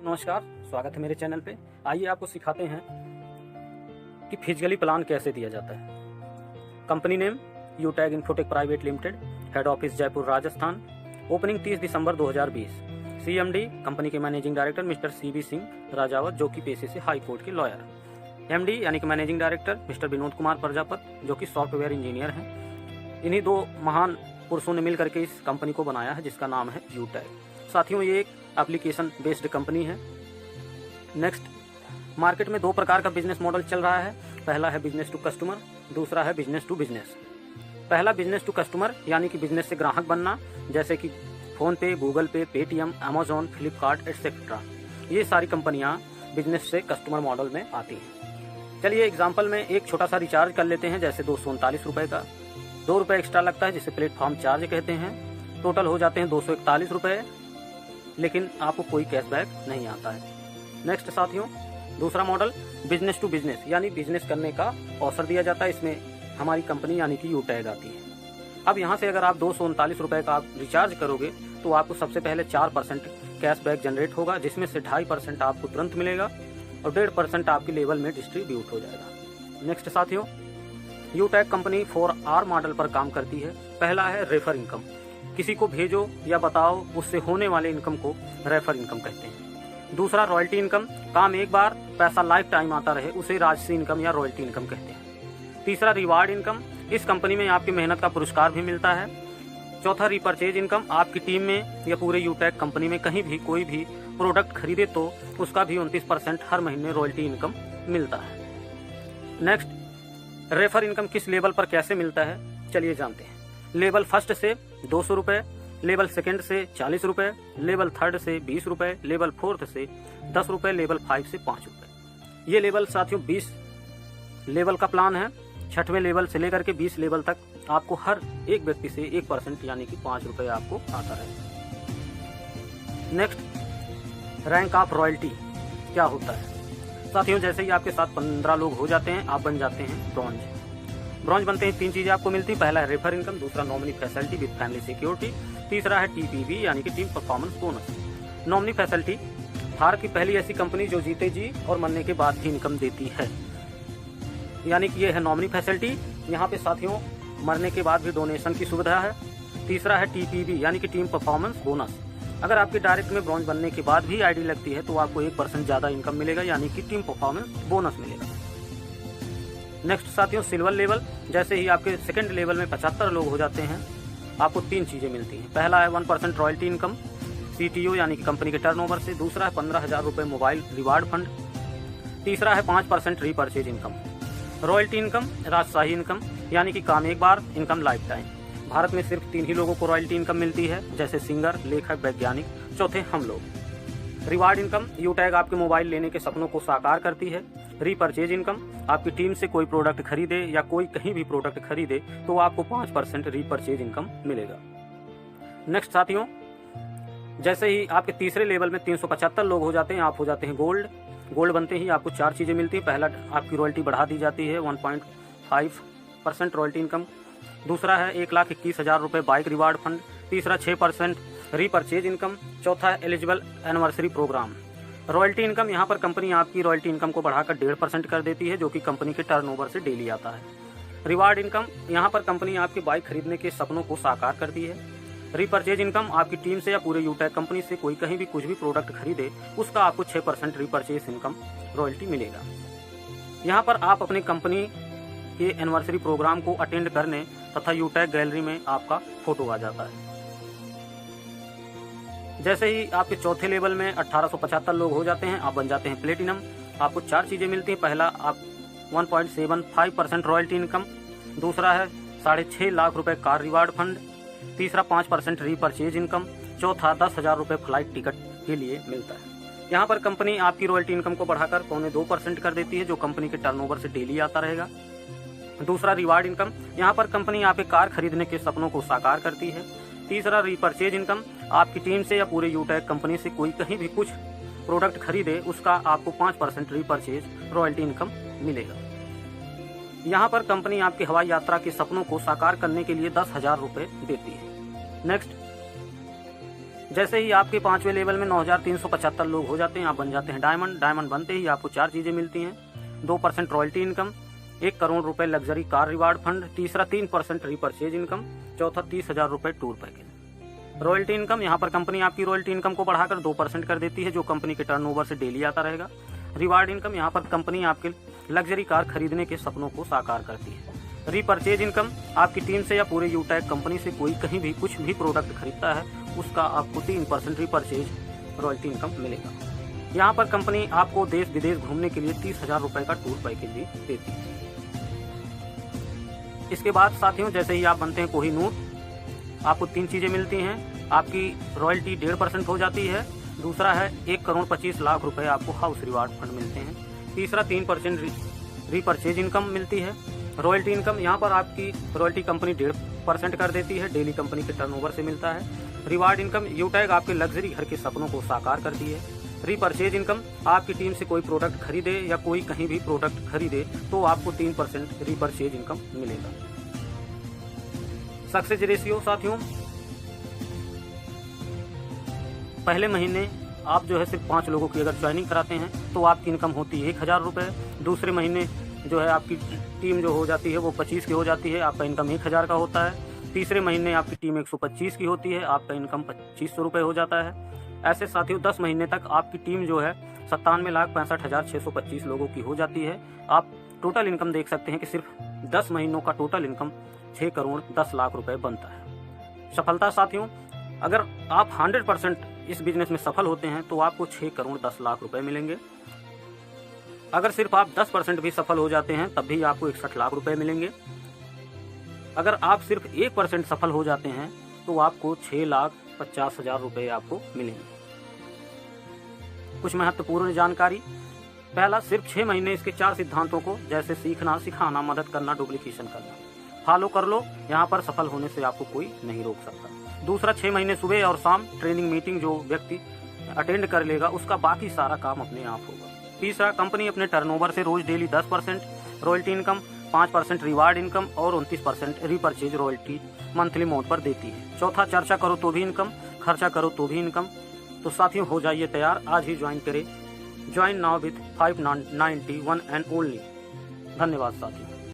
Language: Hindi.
नमस्कार, स्वागत है मेरे चैनल पे। आइए आपको सिखाते हैं कि फिजिकली प्लान कैसे दिया जाता है। Company name Utag Infotech private limited, head office Jaipur Rajasthan, opening 30 दिसंबर 2020। CMD कंपनी के managing director mister CB Singh Rajawat, जो कि पेशे से हाई कोर्ट के लॉयर। MD यानी कि managing director mister Vinod Kumar Prajapat, जो कि सॉफ्टवेयर इंजीनियर हैं। इन्हीं दो महान पुरुषों ने मिल करके इस कंपनी को बनाया है, जिसका नाम है यूटैग। साथियों, ये एक एप्लीकेशन बेस्ड कंपनी है। नेक्स्ट, मार्केट में दो प्रकार का बिजनेस मॉडल चल रहा है। पहला है बिजनेस टू कस्टमर, दूसरा है बिजनेस टू बिजनेस। पहला बिजनेस टू कस्टमर यानी कि बिजनेस से ग्राहक बनना, जैसे कि फोन पे, गूगल पे, पेटीएम, अमेजोन, फ्लिपकार्ट एटसेट्रा। ये सारी कंपनियां बिजनेस से कस्टमर मॉडल में आती हैं। चलिए एग्जाम्पल में एक छोटा सा रिचार्ज कर लेते हैं, जैसे 239 रुपये का। 2 रुपये एक्स्ट्रा लगता है, जिसे प्लेटफॉर्म चार्ज कहते हैं। टोटल हो जाते हैं 241 रुपये, लेकिन आपको कोई कैशबैक नहीं आता है। नेक्स्ट साथियों, दूसरा मॉडल बिजनेस टू बिजनेस यानी बिजनेस करने का अवसर दिया जाता है। इसमें हमारी कंपनी यानी कि यूटैग आती है। अब यहाँ से अगर आप 239 रुपये का आप रिचार्ज करोगे तो आपको सबसे पहले 4% कैशबैक जनरेट होगा, जिसमें से 2.5% आपको तुरंत मिलेगा और 1.5% आपके लेवल में डिस्ट्रीब्यूट हो जाएगा। नेक्स्ट साथियों, यूटैग कंपनी 4R मॉडल पर काम करती है। पहला है रेफर इनकम, किसी को भेजो या बताओ, उससे होने वाले इनकम को रेफर इनकम कहते हैं। दूसरा रॉयल्टी इनकम, काम एक बार, पैसा लाइफ टाइम आता रहे, उसे राजसी इनकम या रॉयल्टी इनकम कहते हैं। तीसरा रिवार्ड इनकम, इस कंपनी में आपकी मेहनत का पुरस्कार भी मिलता है। चौथा रिपर्चेज इनकम, आपकी टीम में या पूरे यूटैग कंपनी में कहीं भी कोई भी प्रोडक्ट खरीदे तो उसका भी 29% हर महीने रॉयल्टी इनकम मिलता है। नेक्स्ट, रेफर इनकम किस लेवल पर कैसे मिलता है, चलिए जानते हैं। लेवल फर्स्ट से 200 रुपये, लेवल सेकंड से 40 रुपये, लेवल थर्ड से 20 रुपये, लेवल फोर्थ से 10 रुपये, लेवल 5 से 5 रुपये। ये लेवल साथियों 20 लेवल का प्लान है। 6वें लेवल से लेकर के 20 लेवल तक आपको हर एक व्यक्ति से 1% यानी कि 5 रुपये आपको आता है। नेक्स्ट, रैंक ऑफ रॉयल्टी क्या होता है साथियों? जैसे ही आपके साथ 15 लोग हो जाते हैं, आप बन जाते हैं ब्रॉन्ज। ब्रॉन्ज बनते ही 3 चीजें आपको मिलती हैं। पहला है रेफर इनकम, दूसरा nominee facility with family security, तीसरा है TPV यानी कि team performance bonus. Nominee facility, Bharat की पहली ऐसी कंपनी जो जीते जी और मरने के बाद भी इनकम देती है, यानी कि ये है नॉमिनी फैसिलिटी। यहाँ पे साथियों मरने के बाद भी डोनेशन की सुविधा है। तीसरा है TPV यानी कि टीम परफॉर्मेंस बोनस। अगर आपके डायरेक्ट में ब्रॉन्ज बनने के बाद भी ID लगती है तो आपको 1% ज्यादा इनकम मिलेगा, यानी कि टीम परफॉर्मेंस बोनस मिलेगा। नेक्स्ट साथियों, सिल्वर लेवल, जैसे ही आपके सेकंड लेवल में 75 लोग हो जाते हैं, आपको 3 चीजें मिलती हैं। पहला है 1% रॉयल्टी इनकम CTO यानी कि कंपनी के टर्नओवर से, दूसरा है 15,000 रुपये मोबाइल रिवार्ड फंड, तीसरा है 5% रीपर्चेज इनकम। रॉयल्टी इनकम राजशाही इनकम यानी कि काम एक बार, इनकम लाइफ टाइम। भारत में सिर्फ 3 ही लोगों को रॉयल्टी इनकम मिलती है, जैसे सिंगर, लेखक, वैज्ञानिक, चौथे हम लोग। रिवार्ड इनकम, यूटैग आपके मोबाइल लेने के सपनों को साकार करती है। रीपर्चेज इनकम, आपकी टीम से कोई प्रोडक्ट खरीदे या कोई कहीं भी प्रोडक्ट खरीदे तो आपको 5% रीपर्चेज इनकम मिलेगा। नेक्स्ट साथियों, जैसे ही आपके तीसरे लेवल में 375 लोग हो जाते हैं, आप हो जाते हैं गोल्ड। गोल्ड बनते ही आपको 4 चीजें मिलती हैं। पहला, आपकी रॉयल्टी बढ़ा दी जाती है 1.5% रॉयल्टी इनकम। दूसरा है 1,21,000 रुपये बाइक रिवार्ड फंड। तीसरा 6% रीपर्चेज इनकम। चौथा है eligible anniversary program. Royalty income, यहाँ पर कंपनी आपकी रॉयल्टी इनकम को बढ़ाकर 1.5% कर देती है, जो कि कंपनी के टर्नओवर से डेली आता है। रिवार्ड इनकम, यहाँ पर कंपनी आपके बाइक खरीदने के सपनों को साकार करती है। रीपर्चेज इनकम, आपकी टीम से या पूरे यूटैग कंपनी से कोई कहीं भी कुछ भी प्रोडक्ट खरीदे उसका आपको 6% रीपर्चेज इनकम रॉयल्टी मिलेगा। यहाँ पर आप अपनी कंपनी के एनिवर्सरी प्रोग्राम को अटेंड करने तथा यूटैग गैलरी में आपका फोटो आ जाता है। जैसे ही आपके चौथे लेवल में 1875 लोग हो जाते हैं, आप बन जाते हैं प्लेटिनम। आपको 4 चीजें मिलती हैं। पहला, आप 1.75% रॉयल्टी इनकम। दूसरा है 6.5 लाख रुपए कार रिवार्ड फंड। तीसरा 5% रीपर्चेज इनकम। चौथा 10,000 रुपये फ्लाइट टिकट के लिए मिलता है। यहाँ पर कंपनी आपकी रॉयल्टी इनकम को बढ़ाकर 2.25% कर देती है, जो कंपनी के टर्नओवर से डेली आता रहेगा। दूसरा रिवार्ड इनकम, यहाँ पर कंपनी आपके कार खरीदने के सपनों को साकार करती है। तीसरा रिपर्चेज इनकम, आपकी टीम से या पूरे यूटैग कंपनी से कोई कहीं भी कुछ प्रोडक्ट खरीदे उसका आपको 5% रीपर्चेज रॉयल्टी इनकम मिलेगा। यहाँ पर कंपनी आपकी हवाई यात्रा के सपनों को साकार करने के लिए 10,000 रुपये देती है। नेक्स्ट, जैसे ही आपके 5वें लेवल में 9,375 लोग हो जाते हैं, आप बन जाते हैं डायमंड। डायमंड बनते ही आपको 4 चीज़ें मिलती हैं। 2% रॉयल्टी इनकम, 1 करोड़ रुपए लग्जरी कार रिवार्ड फंड, तीसरा 3% रीपरचेज इनकम, चौथा 30,000 रुपए टूर पैकेज। रॉयल्टी इनकम, यहाँ पर कंपनी आपकी रॉयल्टी इनकम को बढ़ाकर 2% कर देती है, जो कंपनी के टर्नओवर से डेली आता रहेगा। रिवार्ड इनकम, यहाँ पर कंपनी आपके लग्जरी कार खरीदने के सपनों को साकार करती है। रीपरचेज इनकम, आपकी टीम से या पूरे यूटैग कंपनी से कोई कहीं भी कुछ भी प्रोडक्ट खरीदता है, उसका आपको 3% रीपरचेज रॉयल्टी इनकम मिलेगा। यहाँ पर कंपनी आपको देश विदेश घूमने के लिए 30,000 रुपए का टूर पैकेज भी देती है। इसके बाद साथियों, जैसे ही आप बनते हैं कोहिनूर, आपको 3 चीजें मिलती हैं। आपकी रॉयल्टी 1.5% हो जाती है। दूसरा है 1,25,00,000 रुपए आपको हाउस रिवार्ड फंड मिलते हैं। तीसरा 3% रीपरचेज इनकम मिलती है। रॉयल्टी इनकम, यहाँ पर आपकी रॉयल्टी कंपनी 1.5% कर देती है, डेली कंपनी के टर्नओवर से मिलता है। रिवार्ड इनकम, यूटैग आपके लग्जरी घर के सपनों को साकार करती है। रीपरचेज इनकम, आपकी टीम से कोई प्रोडक्ट खरीदे या कोई कहीं भी प्रोडक्ट खरीदे तो आपको 3% रीपरचेज इनकम मिलेगा। सक्सेस रेशियो साथियों, पहले महीने आप जो है सिर्फ 5 लोगों की अगर ज्वाइनिंग कराते हैं तो आपकी इनकम होती है 1,000 रुपये। दूसरे महीने जो है आपकी टीम जो हो जाती है वो 25 की हो जाती है, आपका इनकम 1,000 का होता है। तीसरे महीने आपकी टीम 125 की होती है, आपका इनकम 2,500 रुपये हो जाता है। ऐसे साथियों 10 महीने तक आपकी टीम जो है 97,65,625 लोगों की हो जाती है। आप टोटल इनकम देख सकते हैं कि सिर्फ 10 महीनों का टोटल इनकम 6 करोड़ 10 लाख रुपए बनता है। सफलता साथियों, अगर आप 100% इस बिजनेस में सफल होते हैं तो आपको 6 करोड़ 10 लाख रुपए मिलेंगे। अगर सिर्फ आप 10% भी सफल हो जाते हैं तब भी आपको 61 लाख रुपए मिलेंगे। अगर आप सिर्फ 1% सफल हो जाते हैं तो आपको 6,50,000 रुपए आपको मिलेंगे। कुछ महत्वपूर्ण जानकारी। पहला, सिर्फ 6 महीने इसके 4 सिद्धांतों को, जैसे सीखना, सिखाना, मदद करना, डुप्लीकेशन करना, फॉलो कर लो। यहाँ पर सफल होने से आपको कोई नहीं रोक सकता। दूसरा, 6 महीने सुबह और शाम ट्रेनिंग मीटिंग जो व्यक्ति अटेंड कर लेगा उसका बाकी सारा काम अपने आप होगा। तीसरा, कंपनी अपने टर्नओवर से रोज daily 10% royalty income, 5% reward income और 29% रीपरचेज रॉयल्टी मंथली मोड पर देती है। चौथा, चर्चा करो तो भी इनकम, खर्चा करो तो भी इनकम। तो साथियों हो जाइए तैयार, आज ही ज्वाइन करें। Join now with 591 and only. धन्यवाद साथियों।